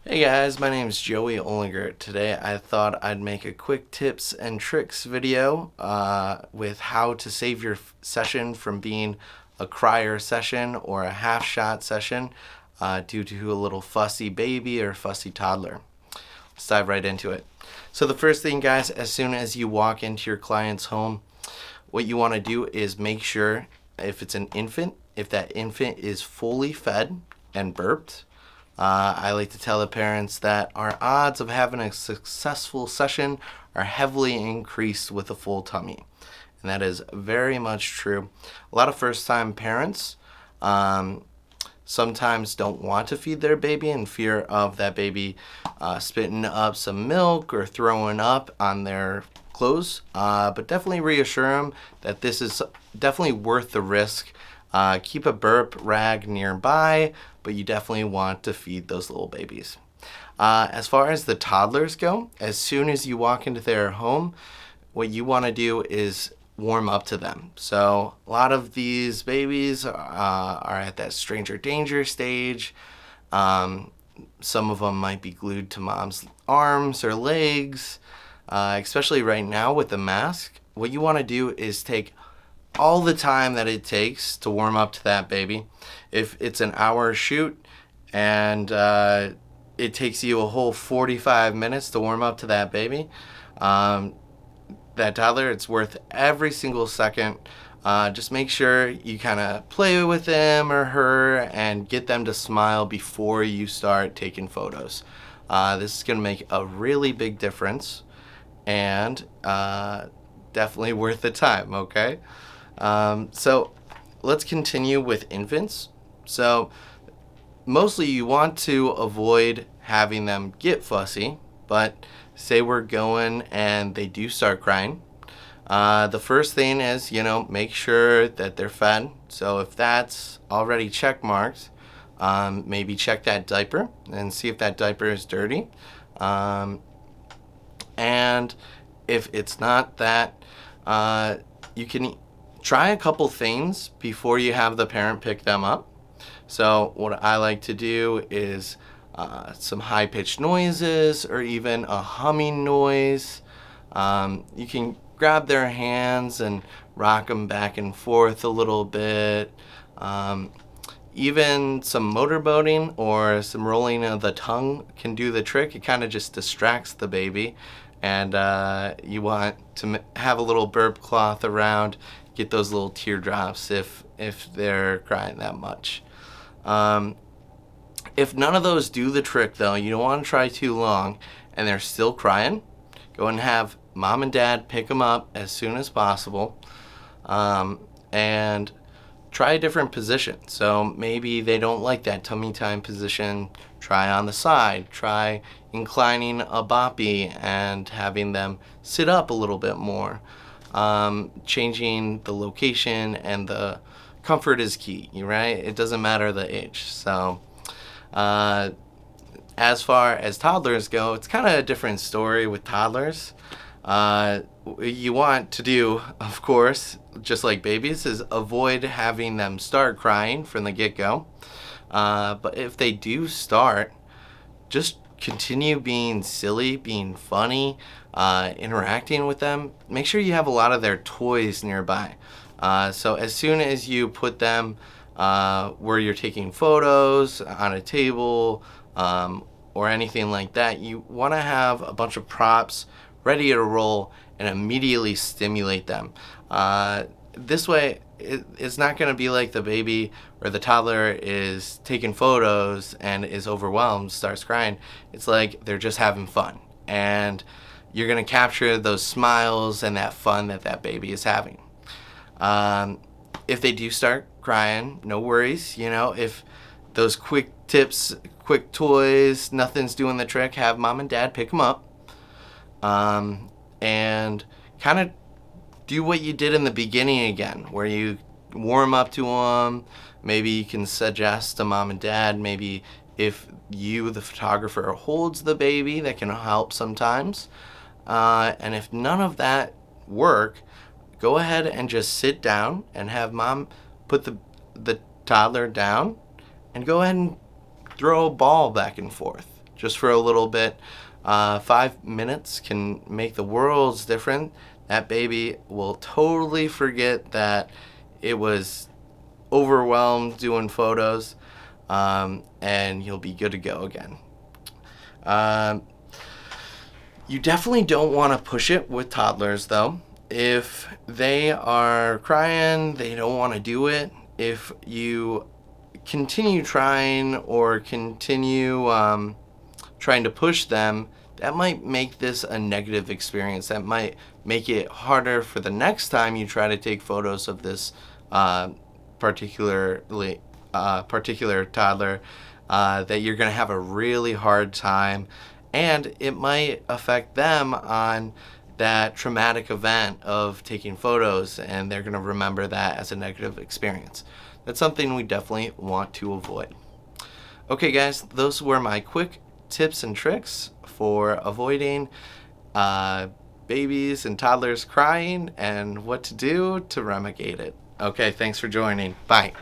Hey guys, my name is Joey Olinger. Today I thought I'd make a quick tips and tricks video with how to save your session from being a crier session or a half shot session due to a little fussy baby or fussy toddler. Let's dive right into it. So the first thing, guys, as soon as you walk into your client's home, what you want to do is make sure if it's an infant, if that infant is fully fed and burped. I like to tell the parents that our odds of having a successful session are heavily increased with a full tummy. And that is very much true. A lot of first time parents sometimes don't want to feed their baby in fear of that baby spitting up some milk or throwing up on their clothes. But definitely reassure them that this is definitely worth the risk. Keep a burp rag nearby, but you definitely want to feed those little babies. As far as the toddlers go, as soon as you walk into their home, what you want to do is warm up to them. So a lot of these babies are at that stranger danger stage. Some of them might be glued to mom's arms or legs, especially right now with the mask. What you want to do is take all the time that it takes to warm up to that baby. If it's an hour shoot and it takes you a whole 45 minutes to warm up to that baby, that toddler, it's worth every single second. Just make sure you kind of play with them or her and get them to smile before you start taking photos. This is going to make a really big difference and definitely worth the time, okay? So let's continue with infants. So mostly you want to avoid having them get fussy, but say we're going and they do start crying. The first thing is, make sure that they're fed. So if that's already check marked, maybe check that diaper and see if that diaper is dirty. And if it's not that, you can try a couple things before you have the parent pick them up. So what I like to do is some high-pitched noises or even a humming noise. You can grab their hands and rock them back and forth a little bit. Even some motorboating or some rolling of the tongue can do the trick. It kind of just distracts the baby. And you want to have a little burp cloth around, get those little teardrops if they're crying that much. If none of those do the trick, though, you don't want to try too long and they're still crying, go and have mom and dad pick them up as soon as possible, and try a different position. So maybe they don't like that tummy time position. Try on the side. Try inclining a boppy and having them sit up a little bit more. Changing the location and the comfort is key, right? It doesn't matter the age. So as far as toddlers go, it's kind of a different story with toddlers. You want to do, of course, just like babies, is avoid having them start crying from the get-go. But if they do start, just continue being silly, being funny, interacting with them. Make sure you have a lot of their toys nearby. So as soon as you put them where you're taking photos, on a table, or anything like that, you want to have a bunch of props ready to roll and immediately stimulate them. This way, it's not going to be like the baby or the toddler is taking photos and is overwhelmed, starts crying. It's like they're just having fun. And you're going to capture those smiles and that fun that baby is having. If they do start crying, no worries. If those quick tips, quick toys, nothing's doing the trick, have mom and dad pick them up. And kind of do what you did in the beginning again, where you warm up to them. Maybe you can suggest to mom and dad, maybe if you, the photographer, holds the baby, that can help sometimes. And if none of that work, go ahead and just sit down and have mom put the toddler down and go ahead and throw a ball back and forth. just for a little bit. 5 minutes can make the world's difference. That baby will totally forget that it was overwhelmed doing photos, and you'll be good to go again. You definitely don't want to push it with toddlers, though. If they are crying, they don't want to do it. If you continue trying or continue trying to push them, that might make this a negative experience. That might make it harder for the next time you try to take photos of this particular toddler, that you're going to have a really hard time, and it might affect them on that traumatic event of taking photos, and they're going to remember that as a negative experience. That's something we definitely want to avoid. Okay guys, those were my quick tips and tricks for avoiding babies and toddlers crying and what to do to remediate it. Okay, thanks for joining. Bye.